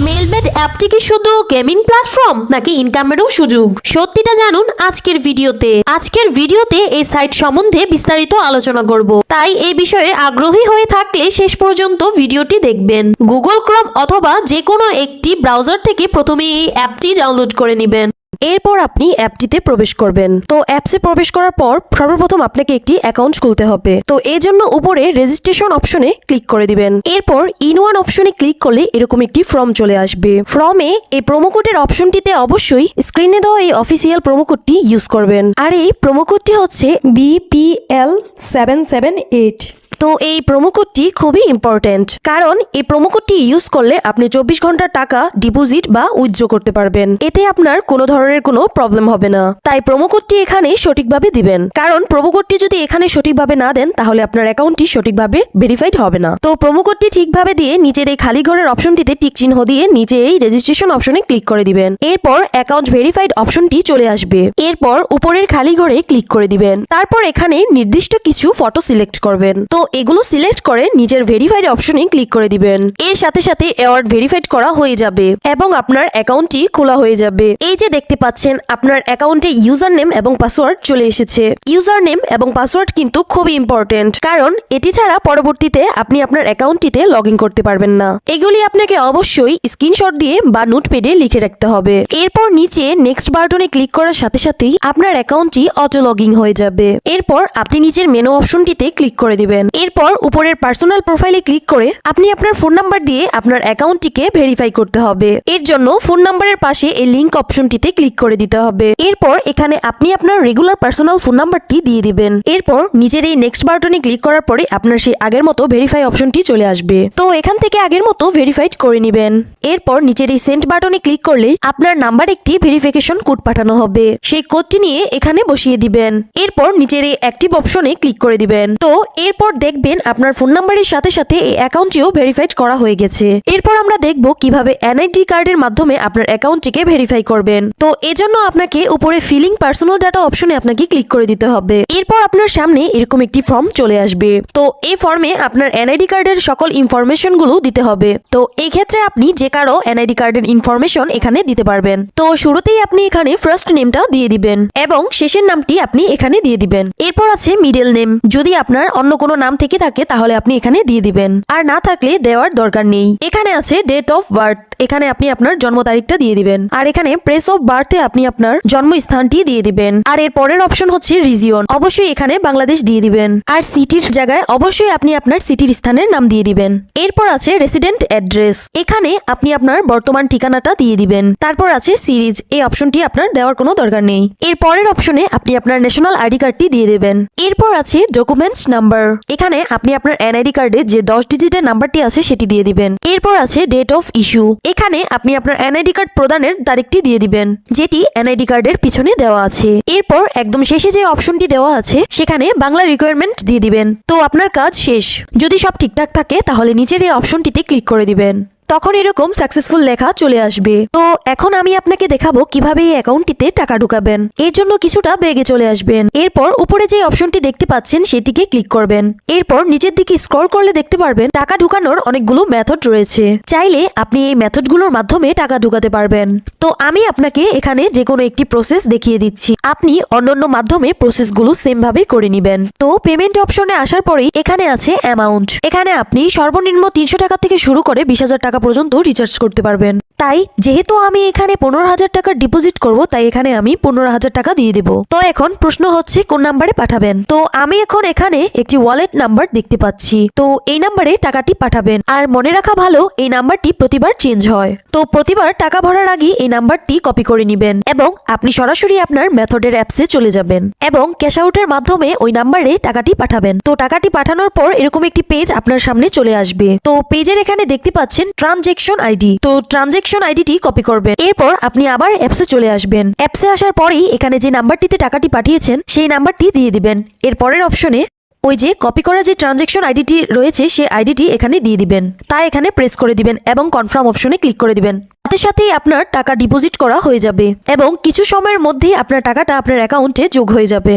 Melbet অ্যাপটি কি শুধু গেমিং প্ল্যাটফর্ম নাকি ইনকামেরও সুযোগ? সত্যিটা জানুন আজকের ভিডিওতে এই সাইট সম্বন্ধে বিস্তারিত আলোচনা করব। তাই এই বিষয়ে আগ্রহী হয়ে থাকলে শেষ পর্যন্ত ভিডিওটি দেখবেন। গুগল ক্রোম অথবা যে কোনো একটি ব্রাউজার থেকে প্রথমে এই অ্যাপটি ডাউনলোড করে নেবেন। এরপর আপনি অ্যাপটিতে প্রবেশ করবেন। তো অ্যাপসে প্রবেশ করার পর সর্বপ্রথম আপনাকে একটি অ্যাকাউন্ট খুলতে হবে। তো এই জন্য উপরে রেজিস্ট্রেশন অপশনে ক্লিক করে দিবেন। এরপর ইন-ওয়ান অপশনে ক্লিক করলে এরকম একটি ফর্ম চলে আসবে। ফর্মে এই প্রোমো কোডের অপশনটিতে অবশ্যই স্ক্রিনে দেওয়া এই অফিসিয়াল প্রোমো কোডটি ইউজ করবেন। আর এই প্রোমো কোডটি হচ্ছে BPL778। তো এই প্রোমো কোডটি খুবই ইম্পর্টেন্ট, কারণ এই প্রোমো কোডটি ইউজ করলে আপনি 24 ঘন্টার টাকা ডিপোজিট বা উইথড্র করতে পারবেন। এতে আপনার কোনো ধরনের কোনো প্রবলেম হবে না। তাই প্রোমো কোডটি এখানে সঠিকভাবে দিবেন, কারণ প্রোমো কোডটি যদি এখানে সঠিকভাবে না দেন তাহলে আপনার অ্যাকাউন্টটি সঠিকভাবে ভেরিফাইড হবে না। তো প্রোমো কোডটি ঠিকভাবে দিয়ে নিচের এই খালি ঘরের অপশনটিতে টিক চিহ্ন দিয়ে নিচে এই রেজিস্ট্রেশন অপশনে ক্লিক করে দিবেন। এরপর অ্যাকাউন্ট ভেরিফাইড অপশনটি চলে আসবে। এরপর উপরের খালি ঘরে ক্লিক করে দিবেন। তারপর এখানে নির্দিষ্ট কিছু ফটো সিলেক্ট করবেন। তো এগুলো সিলেক্ট করে নিজের ভেরিফাইড অপশনে ক্লিক করে দিবেন। এর সাথে সাথে অ্যাওয়ার্ড ভেরিফাইড করা হয়ে যাবে এবং আপনার অ্যাকাউন্টটি খোলা হয়ে যাবে। এই যে দেখতে পাচ্ছেন আপনার অ্যাকাউন্টে ইউজার নেম এবং পাসওয়ার্ড চলে এসেছে। ইউজার নেম এবং পাসওয়ার্ড কিন্তু খুবই ইম্পর্টেন্ট, কারণ এটি ছাড়া পরবর্তীতে আপনি আপনার অ্যাকাউন্টটিতে লগ ইন করতে পারবেন না। এগুলি আপনাকে অবশ্যই স্ক্রিনশট দিয়ে বা নোটপ্যাডে লিখে রাখতে হবে। এরপর নিচে নেক্সট বাটনে ক্লিক করার সাথে সাথেই আপনার অ্যাকাউন্টটি অটো লগ ইন হয়ে যাবে। এরপর আপনি নিচের মেনু অপশনটিতে ক্লিক করে দিবেন। এরপর উপরের পার্সোনাল প্রোফাইলে ক্লিক করে আপনি আপনার ফোন নাম্বার দিয়ে আপনার অ্যাকাউন্টটিকে ভেরিফাই করতে হবে। এর জন্য ফোন নাম্বারের পাশে এই লিংক অপশনটিতে ক্লিক করে দিতে হবে। এরপর এখানে আপনি আপনার রেগুলার পার্সোনাল ফোন নাম্বারটি দিয়ে দিবেন। এরপর নিচের এই নেক্সট বাটনে ক্লিক করার পরে আপনার সেই আগের মতো ভেরিফাই অপশনটি চলে আসবে। তো এখান থেকে আগের মতো ভেরিফাইড করে নেবেন। এরপর নিচের এই সেন্ড বাটনে ক্লিক করলে আপনার নাম্বার একটি ভেরিফিকেশন কোড পাঠানো হবে। সেই কোডটি নিয়ে এখানে বসিয়ে দিবেন। এরপর নিচের এই অ্যাক্টিভ অপশনে ক্লিক করে দিবেন। তো এরপর দেখবেন আপনার ফোন নাম্বারের সাথে সাথে এই অ্যাকাউন্টটিও ভেরিফাইড করা হয়ে গেছে। এরপর আমরা দেখব কিভাবে এনআইডি কার্ডের মাধ্যমে আপনার অ্যাকাউন্টটিকে ভেরিফাই করবেন। তো এজন্য আপনাকে উপরে ফিলিং পার্সোনাল ডাটা অপশনে আপনাকে ক্লিক করে দিতে হবে। এরপর আপনার সামনে এরকম একটি ফর্ম চলে আসবে। তো এই ফর্মে আপনার এনআইডি কার্ডের সকল ইনফরমেশন গুলো দিতে হবে। তো এই ক্ষেত্রে আপনি যে কারো এনআইডি কার্ডের ইনফরমেশন এখানে দিতে পারবেন। তো শুরুতেই আপনি এখানে ফার্স্ট নেমটা দিয়ে দিবেন এবং শেষের নামটি আপনি এখানে দিয়ে দিবেন। এরপর আছে মিডল নেম। যদি আপনার অন্য কোনো নাম থেকে থাকে তাহলে আপনি এখানে দিয়ে দিবেন, আর না থাকলে দেওয়ার দরকার নেই। এখানে আছে ডেট অফ বার্থ। এখানে আপনি আপনার জন্ম তারিখটা দিয়ে দিবেন। আর এখানে প্লেস অফ বার্থে আপনি আপনার জন্মস্থানটি দিয়ে দিবেন। আর এর পরের অপশন হচ্ছে রিজিয়ন। অবশ্যই এখানে বাংলাদেশ দিয়ে দিবেন। আর সিটির জায়গায় অবশ্যই আপনি আপনার সিটির স্থানের নাম দিয়ে দিবেন। এরপর আছে রেসিডেন্ট অ্যাড্রেস। এখানে আপনি আপনার বর্তমান ঠিকানাটা দিয়ে দিবেন। তারপর আছে সিরিজ। এই অপশনটি আপনার দেওয়ার কোনো দরকার নেই। এর পরের অপশনে আপনি আপনার ন্যাশনাল আইডি কার্ডটি দিয়ে দেবেন। এরপর আছে ডকুমেন্টস নাম্বার। এখানে আপনি আপনার এনআইডি কার্ডে যে 10 ডিজিটের নাম্বারটি আছে সেটি দিয়ে দিবেন। এরপর আছে ডেট অফ ইস্যু। এখানে আপনি আপনার এনআইডি কার্ড প্রদানের তারিখটি দিয়ে দিবেন, যেটি এনআইডি কার্ডের পিছনে দেওয়া আছে। এরপর একদম শেষে যে অপশনটি দেওয়া আছে সেখানে বাংলা রিকোয়ারমেন্ট দিয়ে দিবেন। তো আপনার কাজ শেষ। যদি সব ঠিকঠাক থাকে তাহলে নিচের এই অপশনটিতে ক্লিক করে দিবেন। তখন এরকম সাকসেসফুল লেখা চলে আসবে। তো এখন আমি আপনাকে দেখাবো কিভাবে এই অ্যাকাউন্টটিতে টাকা ঢুকাবেন। এর জন্য কিছুটা বেগে চলে আসবেন। এরপর উপরে যে অপশনটি দেখতে পাচ্ছেন সেটিকে ক্লিক করবেন। এরপর নিচের দিকে স্ক্রল করলে দেখতে পারবেন টাকা ঢুকানোর অনেকগুলো মেথড রয়েছে। চাইলে আপনি এই মেথডগুলোর মাধ্যমে টাকা ঢুকাতে পারবেন। তো আমি আপনাকে এখানে যে কোনো একটি প্রসেস দেখিয়ে দিচ্ছি। আপনি অন্যান্য মাধ্যমে প্রসেসগুলো সেম ভাবে করে নেবেন। তো পেমেন্ট অপশনে আসার পরেই এখানে আছে অ্যামাউন্ট। এখানে আপনি সর্বনিম্ন 300 টাকা থেকে শুরু করে 20,000 টাকা পর্যন্ত রিচার্জ করতে পারবেন। তাই যেহেতু আমি এখানে 15,000 টাকা ডিপোজিট করব, তাই এখানে আমি 15,000 টাকা দিয়ে দেব। তো এখন প্রশ্ন হচ্ছে কোন নাম্বারে পাঠাবেন। তো আমি এখন এখানে একটি ওয়ালেট নাম্বার দেখতে পাচ্ছি। তো এই নাম্বারে টাকাটি পাঠাবেন। আর মনে রাখা ভালো, এই নাম্বারটি প্রতিবার চেঞ্জ হয়। তো প্রতিবার টাকা ভরার আগে এই নাম্বারটি কপি করে নেবেন এবং আপনি সরাসরি আপনার মেথডের অ্যাপসে চলে যাবেন এবং ক্যাশ আউটের মাধ্যমে ওই নাম্বারে টাকাটি পাঠাবেন। তো টাকাটি পাঠানোর পর এরকম একটি পেজ আপনার সামনে চলে আসবে। তো পেজের এখানে দেখতে পাচ্ছেন ট্রানজেকশন আইডি। তো ট্রানজেকশন আইডিটি কপি করবেন। এরপর আপনি আবার অ্যাপসে চলে আসবেন। অ্যাপসে আসার পরেই এখানে যে নাম্বারটিতে টাকাটি পাঠিয়েছেন সেই নাম্বারটি দিয়ে দিবেন। এর পরের অপশনে ওই যে কপি করা যে ট্রানজেকশন আইডিটি রয়েছে সেই আইডিটি এখানে দিয়ে দিবেন। তাই এখানে প্রেস করে দিবেন এবং কনফার্ম অপশনে ক্লিক করে দিবেন। সাথে সাথেই আপনার টাকা ডিপোজিট করা হয়ে যাবে এবং কিছু সময়ের মধ্যেই আপনার টাকাটা আপনার অ্যাকাউন্টে যোগ হয়ে যাবে।